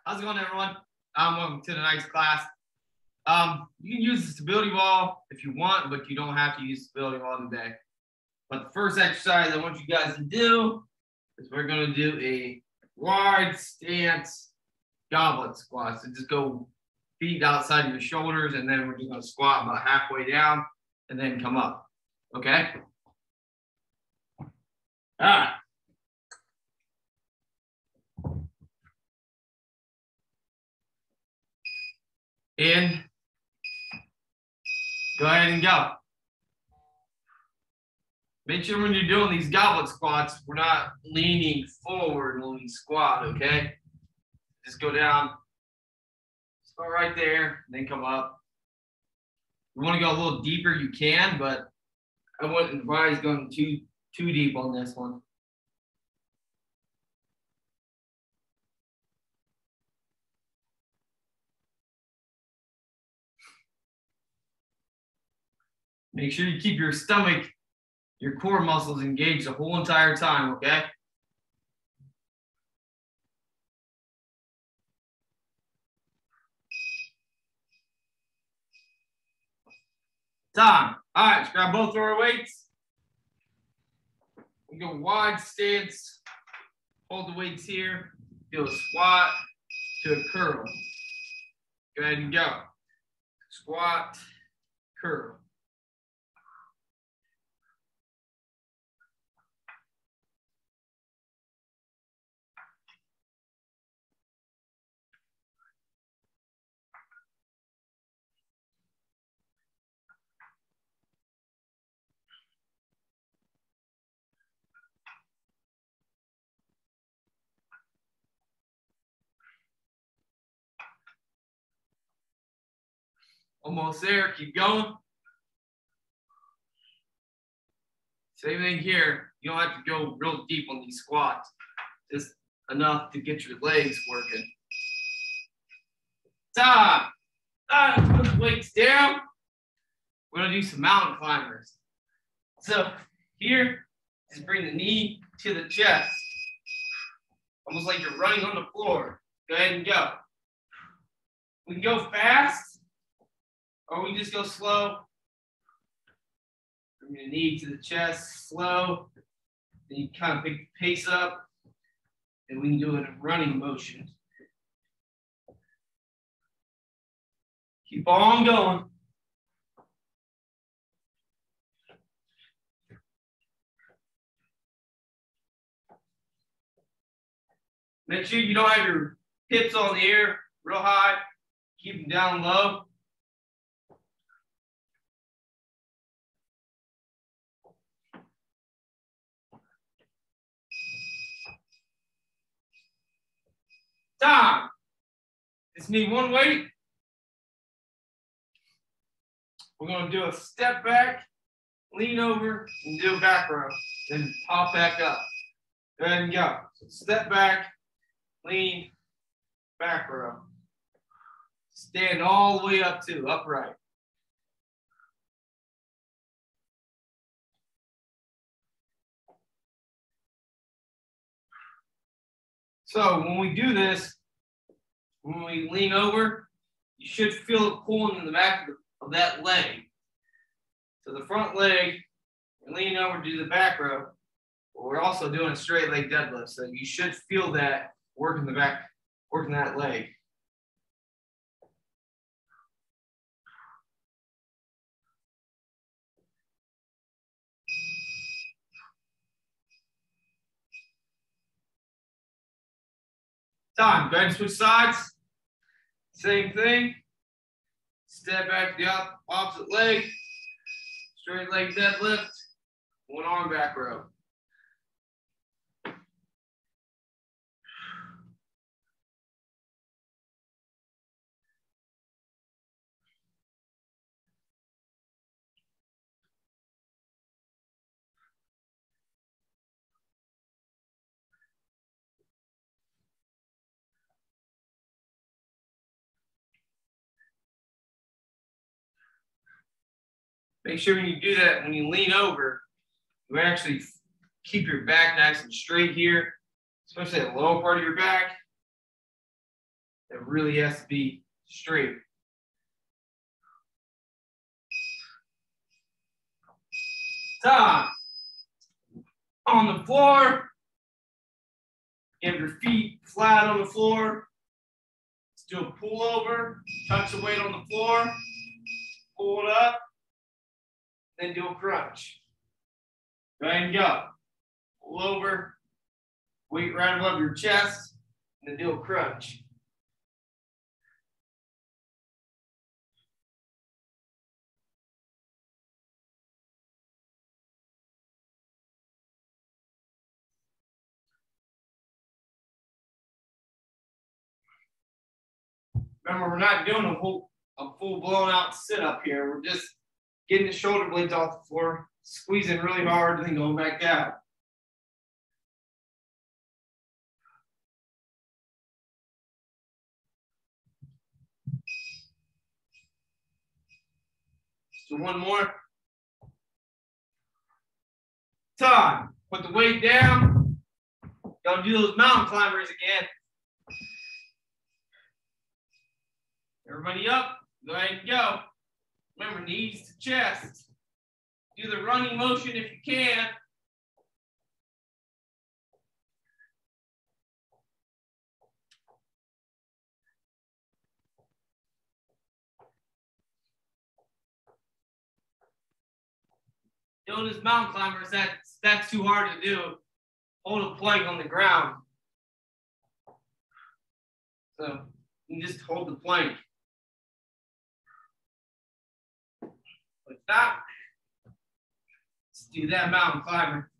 How's it going, everyone? Welcome to tonight's class. You can use the stability ball if you want, but you don't have to use the stability ball today. But the first exercise I want you guys to do is we're going to do a wide stance goblet squat. So just go feet outside of your shoulders, and then we're just going to squat about halfway down and then come up. Okay? All right. In. Go ahead and go. Make sure when you're doing these goblet squats, we're not leaning forward when we squat, okay? Just go down, start right there, then come up. If you want to go a little deeper, you can, but I wouldn't advise going too deep on this one. Make sure you keep your stomach, your core muscles engaged the whole entire time, okay? Time. All right, let's grab both of our weights. We go wide stance. Hold the weights here. Do a squat to a curl. Go ahead and go. Squat, curl. Almost there, keep going. Same thing here. You don't have to go real deep on these squats. Just enough to get your legs working. Time. Put the weights down. We're gonna do some mountain climbers. So here, just bring the knee to the chest. Almost like you're running on the floor. Go ahead and go. We can go fast, or we can just go slow. Bring the knee to the chest, slow. Then you kind of pick the pace up, and we can do it in a running motion. Keep on going. Make sure you don't have your hips on the air real high. Keep them down low. Time. Just need one weight. We're going to do a step back, lean over, and do a back row. Then pop back up. Go ahead and go. So step back, lean, back row. Stand all the way up to upright. So when we do this, when we lean over, you should feel it pulling in the back of that leg. So the front leg, lean over to do the back row. But we're also doing a straight leg deadlift, so you should feel that working the back, working that leg. Time. Go ahead and switch sides. Same thing. Step back to the opposite leg. Straight leg deadlift. One arm back row. Make sure when you do that, when you lean over, you actually keep your back nice and straight here, especially the lower part of your back. It really has to be straight. Time. On the floor. Have your feet flat on the floor. Let's do a pull over. Touch the weight on the floor. Pull it up. Then do a crunch. Go ahead and go. Pull over. Weight right above your chest. And then do a crunch. Remember, we're not doing a full blown out sit up here. We're just getting the shoulder blades off the floor, squeezing really hard, and then going back out. So one more. Time. Put the weight down. Don't do those mountain climbers again. Everybody up. Go ahead and go. Remember, knees to chest. Do the running motion if you can. Doing this mountain climbers, that's too hard to do. Hold a plank on the ground. So you can just hold the plank. Like that. Let's do that mountain climber.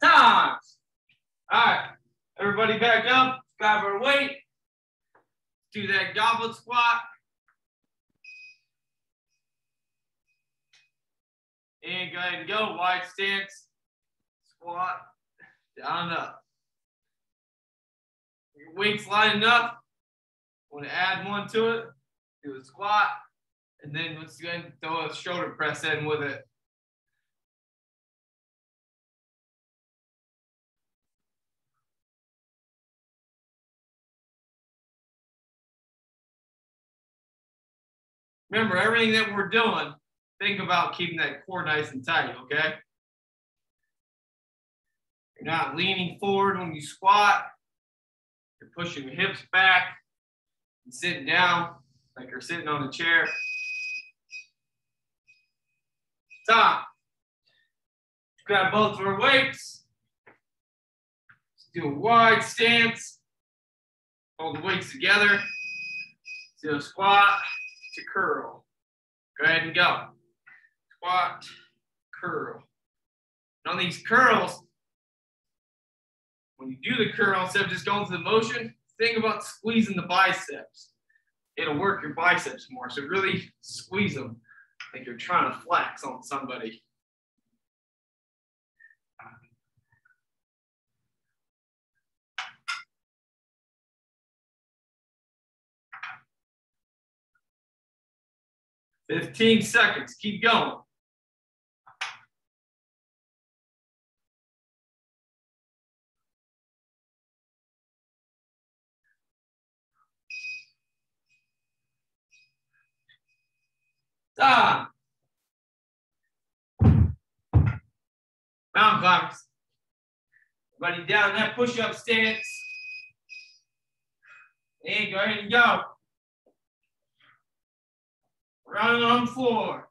Times. All right, everybody back up, grab our weight. Do that goblet squat. And go ahead and go, wide stance, squat, down and up. Your weight's light enough. Want to add one to it, do a squat, and then let's go ahead and throw a shoulder press in with it. Remember, everything that we're doing, think about keeping that core nice and tight, okay? You're not leaning forward when you squat. You're pushing your hips back and sitting down like you're sitting on a chair. Stop. Grab both of our weights. Let's do a wide stance. Hold the weights together. Let's do a squat to curl. Go ahead and go. Squat, curl. And on these curls, when you do the curl, instead of just going through the motion, think about squeezing the biceps. It'll work your biceps more. So really squeeze them like you're trying to flex on somebody. "15 seconds, keep going. Stop. Mountain climbers. Everybody down in that push-up stance. And go ahead and go. Running on the floor.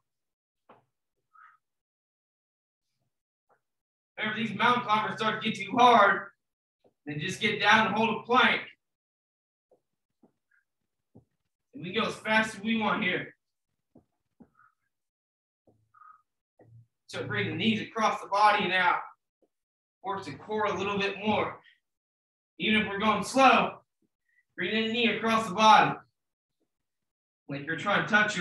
Remember, these mountain climbers start to get too hard, then just get down and hold a plank. And we go as fast as we want here. So bring the knees across the body now. Works the core a little bit more. Even if we're going slow, bring the knee across the body. Like you're trying to touch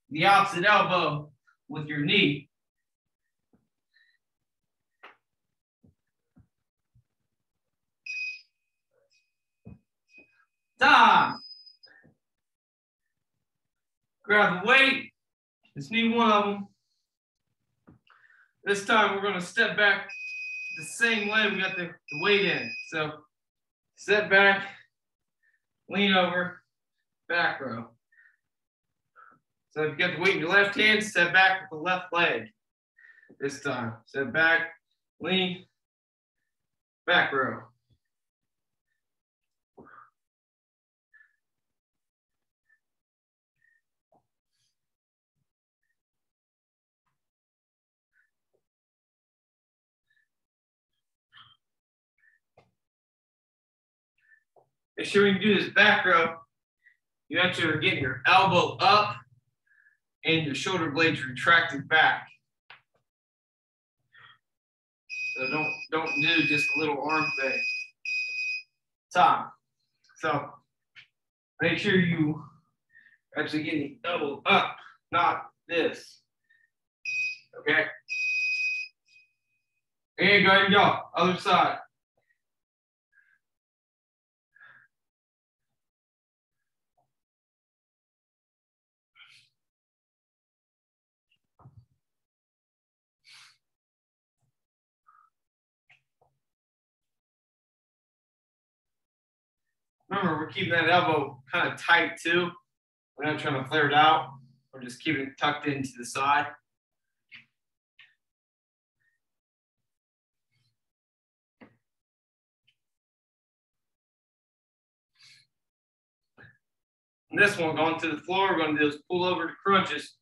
the opposite elbow with your knee. Time. Grab the weight. Just need one of them. This time we're going to step back the same way we got the weight in. So step back, lean over, back row. So if you got the weight in your left hand, step back with the left leg. This time, step back, lean, back row. Make sure when you do this back row, you actually are getting your elbow up and your shoulder blades retracted back. So don't do just a little arm thing. Time. So make sure you actually get the elbow up, not this. Okay? And go ahead and go. Other side. Remember, we're keeping that elbow kind of tight too. We're not trying to flare it out. We're just keeping it tucked into the side. And this one, going to the floor, we're going to do is pull over to crunches.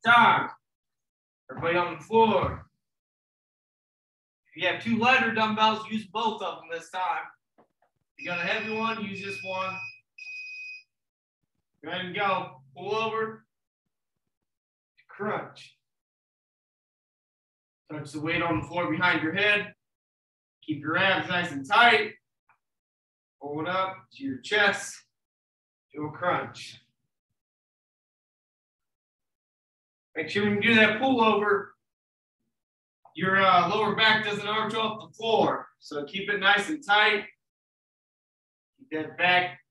Time. Everybody on the floor. If you have two lighter dumbbells, use both of them this time. If you got a heavy one, use this one. Go ahead and go. Pull over. Crunch. Touch the weight on the floor behind your head. Keep your abs nice and tight. Pull it up to your chest. Do a crunch. Make sure when you do that pull over, your lower back doesn't arch off the floor. So keep it nice and tight. Keep that back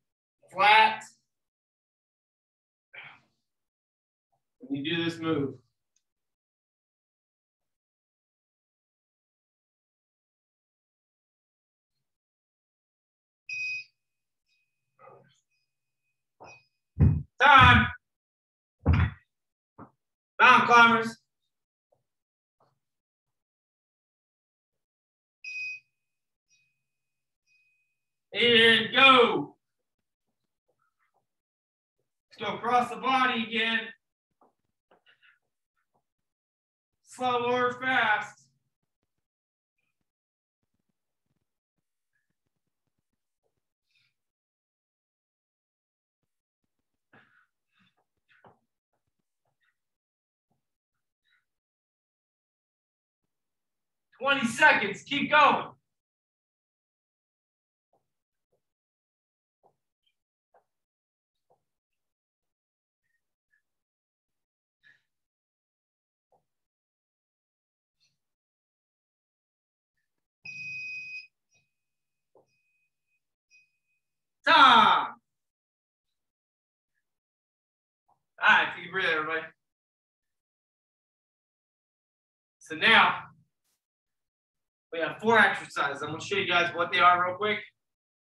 flat. When you do this move. Time. Mountain climbers. And go. Let's go across the body again. Slow or fast. "20 seconds, keep going. Time. All right, take a breath, everybody. So now, we have 4 exercises. I'm going to show you guys what they are real quick.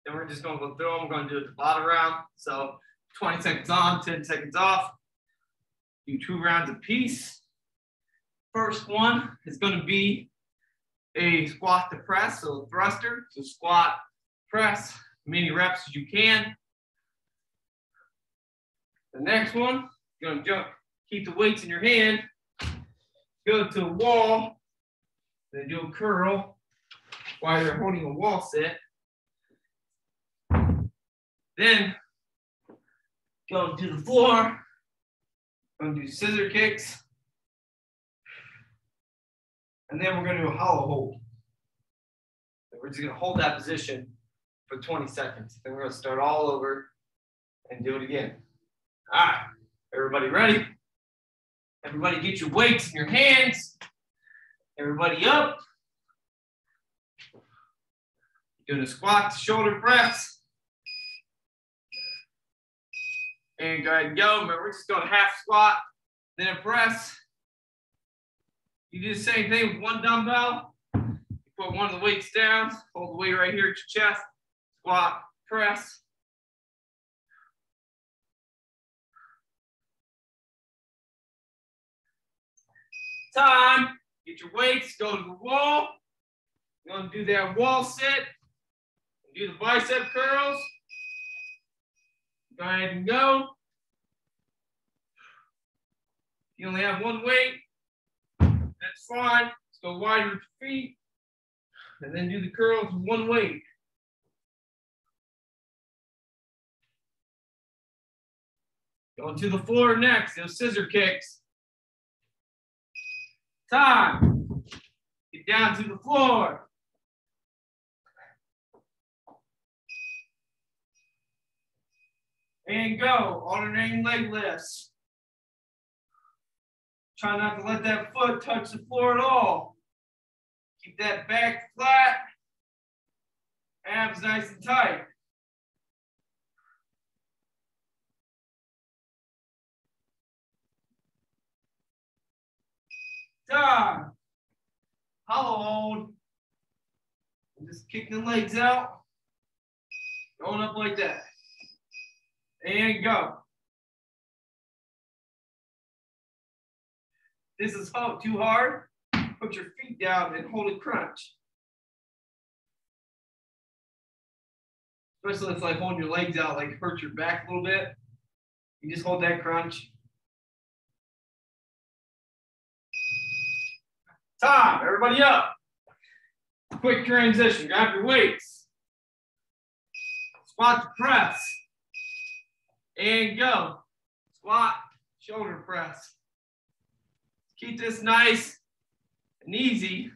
Then we're just going to go through them. We're going to do it the bottom round. So 20 seconds on, 10 seconds off. Do 2 rounds apiece. First one is going to be a squat to press, so a thruster. So squat, press, many reps as you can. The next one, you're going to jump, keep the weights in your hand, go to a wall, then do a curl while you're holding a wall sit. Then go to the floor, going to do scissor kicks, and then we're going to do a hollow hold. We're just going to hold that position for 20 seconds. Then we're going to start all over and do it again. All right, everybody ready? Everybody get your weights in your hands. Everybody up. Doing a squat to shoulder press. And go ahead and go. Remember, we're just going half squat, then a press. You do the same thing with one dumbbell. You put one of the weights down, hold the weight right here at your chest, squat, press. Time. Get your weights, go to the wall. You're going to do that wall sit. Do the bicep curls. Go ahead and go. If you only have one weight, that's fine. Let's go wider with your feet. And then do the curls with one weight. Going to the floor next, those scissor kicks. Time. Get down to the floor. And go, alternating leg lifts. Try not to let that foot touch the floor at all. Keep that back flat, abs nice and tight. Time. Hollow hold. Just kick the legs out. Going up like that. And go. This is too hard. Put your feet down and hold a crunch. Especially if it's like holding your legs out, like hurt your back a little bit. You just hold that crunch. Time, everybody up. Quick transition, grab your weights. Squat to press. And go. Squat, shoulder press. Keep this nice and easy.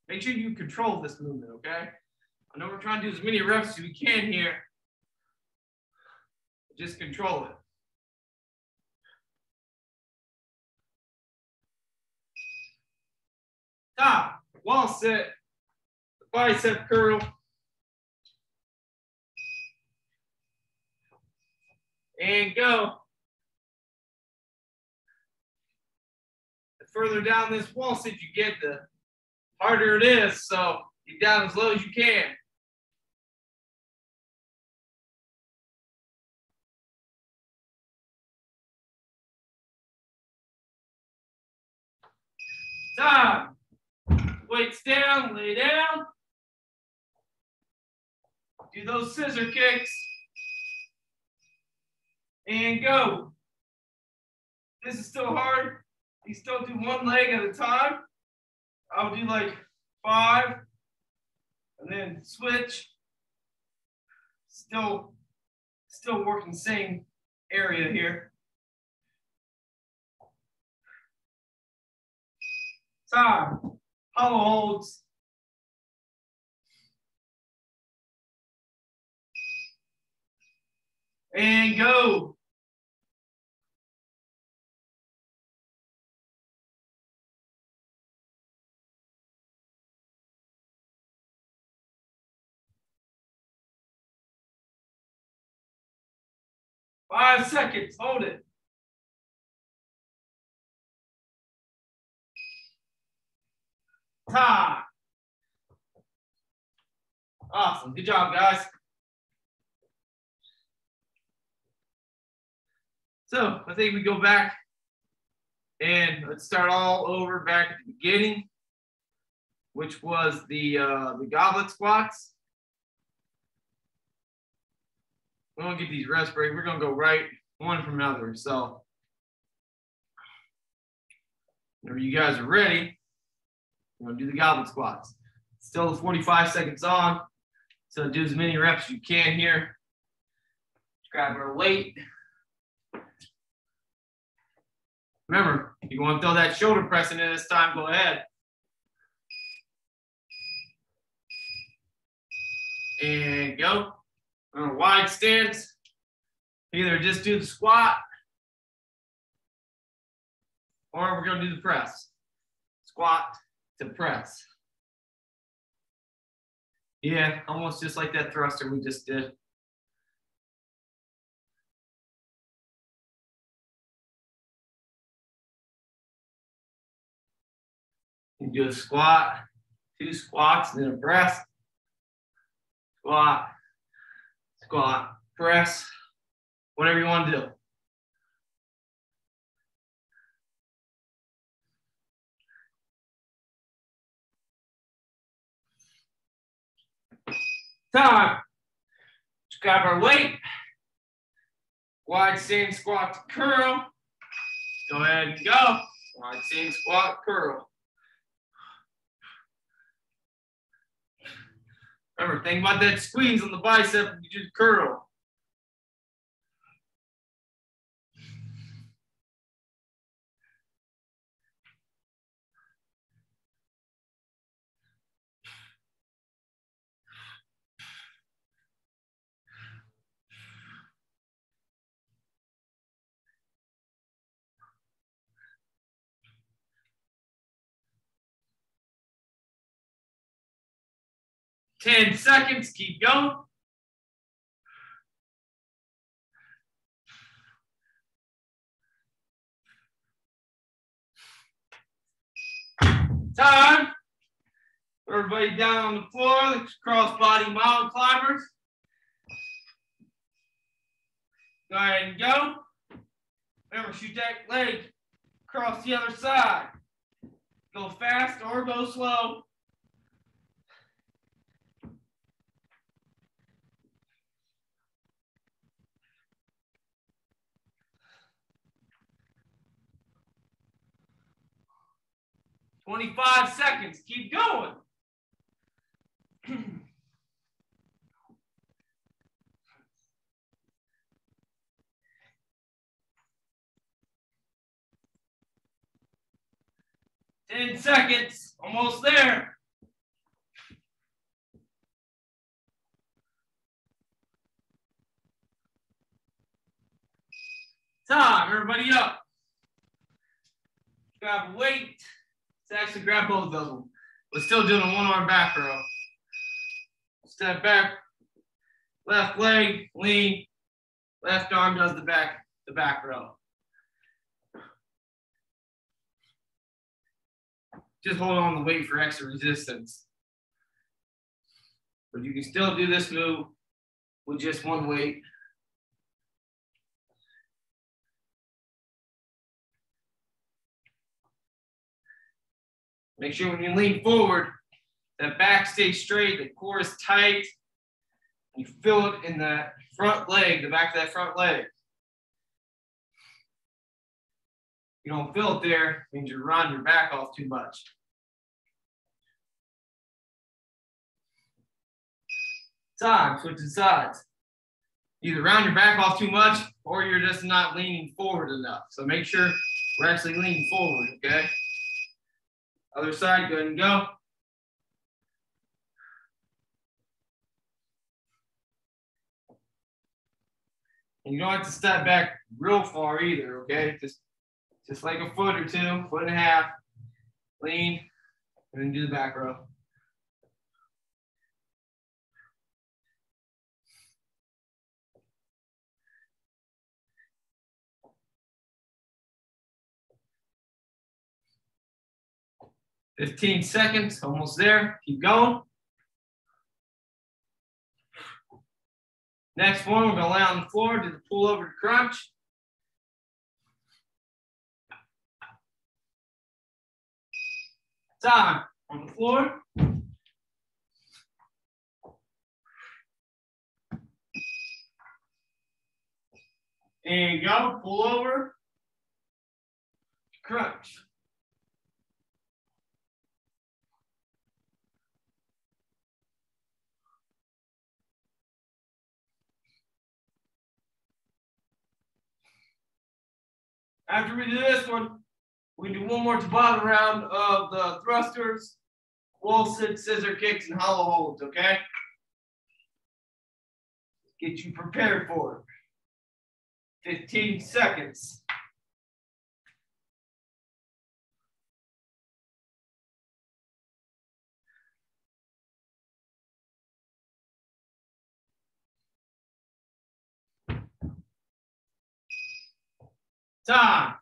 Make sure you control this movement, okay? I know we're trying to do as many reps as we can here. Just control it. Top, wall sit, bicep curl. And go. The further down this wall sit you get, the harder it is. So get down as low as you can. Time. Weights down, lay down. Do those scissor kicks. And go. This is still hard. You still do one leg at a time. I'll do like 5 and then switch. Still working the same area here. Time. Hollow holds. And go. Five seconds, hold it. Time. Awesome, good job, guys. So I think we go back and let's start all over back at the beginning, which was the goblet squats. We don't get these rest breaks. We're gonna go right one from another. So whenever you guys are ready, we're gonna do the goblet squats. Still the 45 seconds on. So do as many reps as you can here. Grab our weight. Remember, if you want to throw that shoulder press in this time, go ahead. And go. On a wide stance. Either just do the squat or we're going to do the press. Squat to press. Yeah, almost just like that thruster we just did. You do a squat, 2 squats, then a press. Squat, squat, press, whatever you want to do. Time. Let's grab our weight. Wide standing squat to curl. Go ahead and go. Wide standing squat, curl. Remember, think about that squeeze on the bicep and you just curl. Ten seconds, keep going. Time. Everybody down on the floor. Let's cross body mountain climbers. Go ahead and go. Remember, shoot that leg across the other side. Go fast or go slow. "25 seconds, keep going." "10 seconds, almost there." Time, everybody up. Grab a weight. Let's actually grab both of them. We're still doing a 1-arm back row. Step back, left leg, lean, left arm does the back row. Just hold on the weight for extra resistance. But you can still do this move with just one weight. Make sure when you lean forward, that back stays straight, the core is tight. You feel it in the front leg, the back of that front leg. You don't feel it there, it means you're rounding your back off too much. Time, switching sides. Either round your back off too much or you're just not leaning forward enough. So make sure we're actually leaning forward, okay? Other side, go ahead and go. And you don't have to step back real far either, okay? Just like a foot or 2, foot and a half. Lean, and then do the back row. "15 seconds, almost there. Keep going. Next one, we're gonna lay on the floor, do the pull over to crunch. Time, on the floor. And go, pull over, crunch. After we do this one, we do one more Tabata round of the thrusters, wall sits, scissor kicks, and hollow holds, okay? Get you prepared for it. 15 seconds. Time.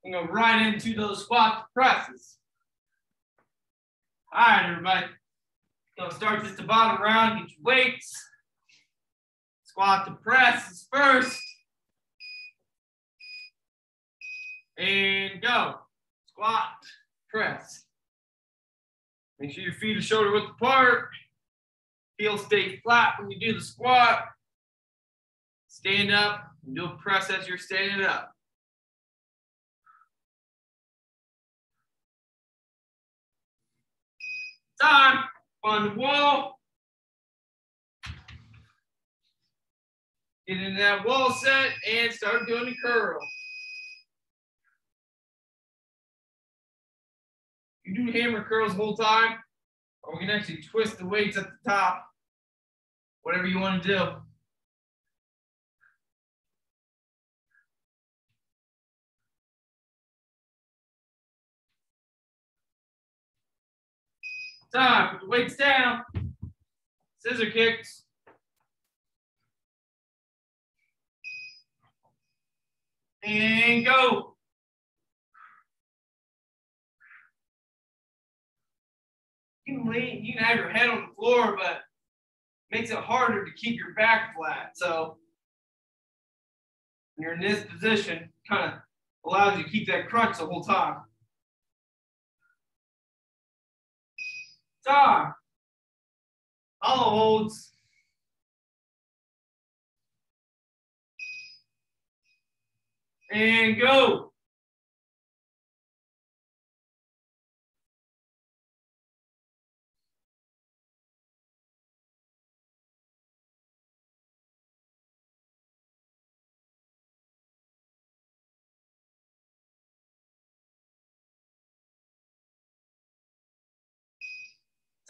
and go right into those squat presses. All right, everybody. Gonna start just the bottom round, get your weights. Squat to presses first. And go. Squat, press. Make sure your feet are shoulder width apart. Heels stay flat when you do the squat. Stand up and do a press as you're standing up. Time. Find the wall. Get into that wall set and start doing the curl. You do hammer curls the whole time, or we can actually twist the weights at the top. Whatever you want to do. Time, put the weights down. Scissor kicks. And go. You can have your head on the floor, but it makes it harder to keep your back flat. So when you're in this position, kind of allows you to keep that crunch the whole time. Time. Hollow holds. And go.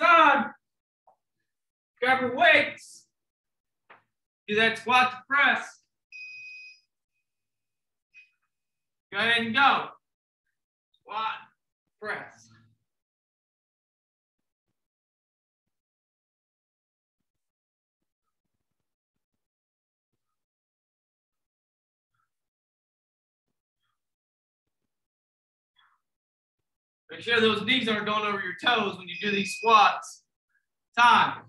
Time. Grab your weights. Do that squat to press. Go ahead and go. Squat, press. Make sure those knees aren't going over your toes when you do these squats. Time.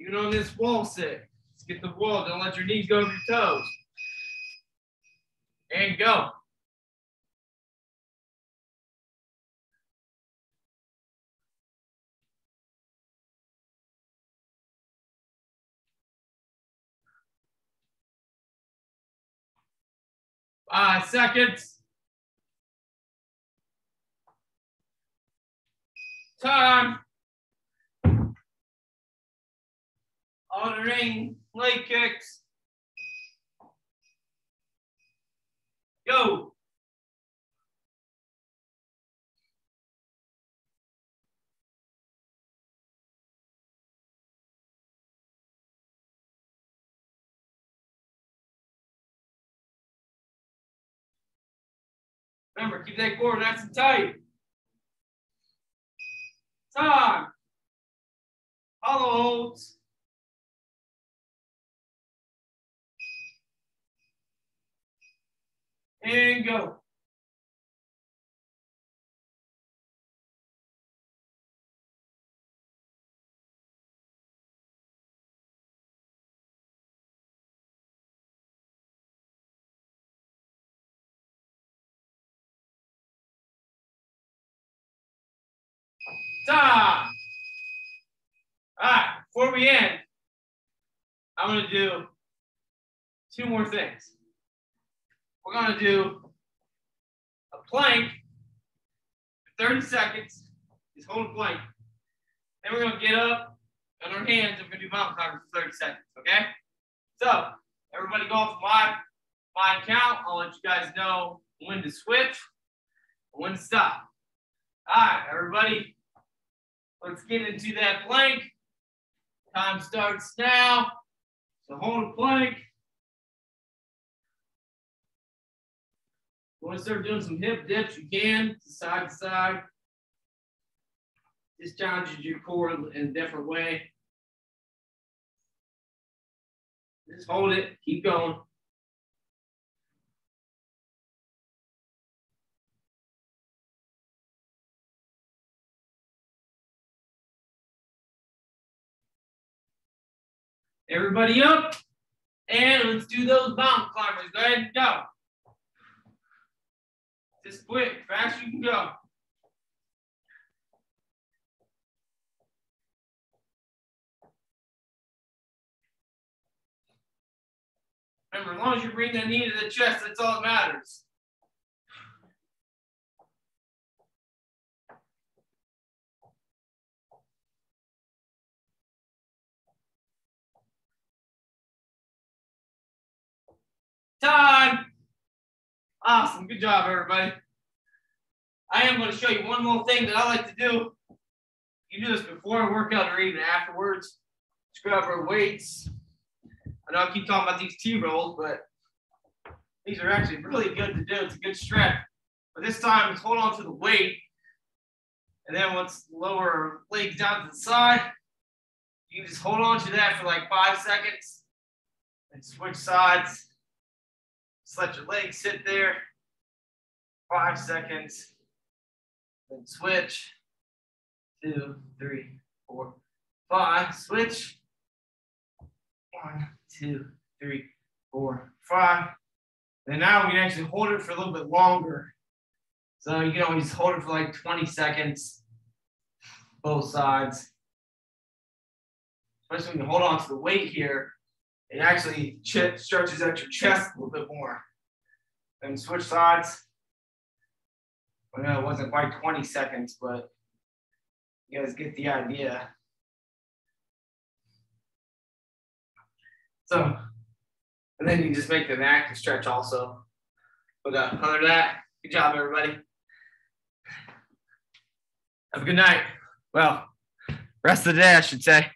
Even on this wall sit. Let's get the wall. Don't let your knees go over your toes. And go. Five seconds. Time. Alternating leg kicks. Go. Remember, keep that core nice and tight. Time. Hollow holds. And go. Time. All right, before we end, I'm going to do two more things. We're going to do a plank for 30 seconds. Just hold a plank. Then we're going to get up on our hands and we're going to do mountain climbers for 30 seconds, okay? So, everybody go off my count. I'll let you guys know when to switch and when to stop. All right, everybody, let's get into that plank. Time starts now. So hold a plank. You want to start doing some hip dips, you can, side to side. This challenges your core in a different way. Just hold it, keep going. Everybody up. And let's do those mountain climbers. Go ahead and go. Just quick, fast you can go. Remember, as long as you bring that knee to the chest, that's all that matters. Time. Awesome. Good job, everybody. I am going to show you one more thing that I like to do. You do this before a workout or even afterwards. Just grab our weights. I know I keep talking about these T-rolls, but these are actually really good to do. It's a good stretch. But this time, just hold on to the weight. And then once lower our legs down to the side, you can just hold on to that for like 5 seconds and switch sides. Just let your legs sit there. 5 seconds. Then switch. 2, 3, 4, 5. Switch. 1, 2, 3, 4, 5. And now we can actually hold it for a little bit longer. So you can always hold it for like 20 seconds, both sides. Especially when you hold on to the weight here, it actually stretches out your chest a little bit more. And switch sides. I know it wasn't quite 20 seconds, but you guys get the idea. So, and then you just make an active stretch also. But other than that, good job, everybody. Have a good night. Well, rest of the day, I should say.